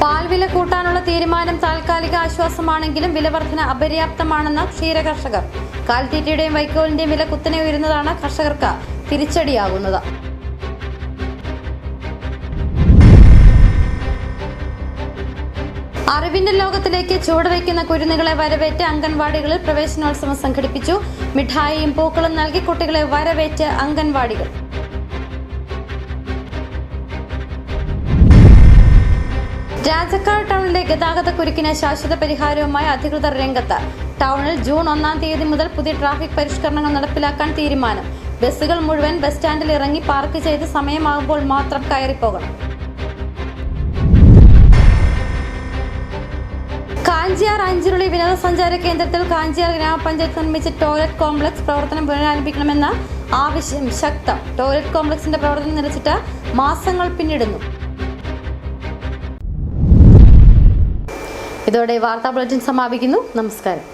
പാൽവില കൂട്ടാനുള്ള തീരുമാനം താൽക്കാലിക ആശ്വാസമാണെങ്കിലും വിലവർധന അപര്യാപ്തമാണെന്ന് ക്ഷീരകർഷകർ. കാലിത്തീറ്റയുടെയും വൈക്കോലിന്റെയും വില കുത്തനെ ഉയരുന്നതാണ് കർഷകർക്ക് തിരിച്ചടിയാകുന്നത്. അറിവിന്റെ ലോകത്തിലേക്ക് ചുവടുവയ്ക്കുന്ന കുരുന്നുകളെ വരവേറ്റ് അംഗൻവാടികളിൽ പ്രവേശനോത്സവം സംഘടിപ്പിച്ചു. മിഠായിയും പൂക്കളും നൽകി കുട്ടികളെ വരവേറ്റ് അംഗൻവാടികൾ. രാജക്കാട് ടൗണിലെ ഗതാഗതക്കുരുക്കിന് ശാശ്വത പരിഹാരവുമായി അധികൃതർ രംഗത്ത്. ടൗണിൽ ജൂൺ 1 തീയതി മുതൽ പുതിയ ട്രാഫിക് പരിഷ്കരണങ്ങൾ നടപ്പിലാക്കാൻ തീരുമാനം. ബസ്സുകൾ മുഴുവൻ ബസ് സ്റ്റാൻഡിൽ ഇറങ്ങി പാർക്ക് ചെയ്ത് സമയമാകുമ്പോൾ മാത്രം കയറിപ്പോകണം. കാഞ്ചിയാർ അഞ്ചിരുളി വിനോദസഞ്ചാര കേന്ദ്രത്തിൽ കാഞ്ചിയാർ ഗ്രാമപഞ്ചായത്ത് നിർമ്മിച്ച ടോയ്ലറ്റ് കോംപ്ലക്സ് പ്രവർത്തനം പുനരാരംഭിക്കണമെന്ന ആവശ്യം ശക്തം. ടോയ്ലറ്റ് കോംപ്ലക്സിന്റെ പ്രവർത്തനം നിലച്ചിട്ട് മാസങ്ങൾ പിന്നിടുന്നു. ഇതോടെ വാർത്താ ബുള്ളറ്റിൻ സമാപിക്കുന്നു. നമസ്കാരം.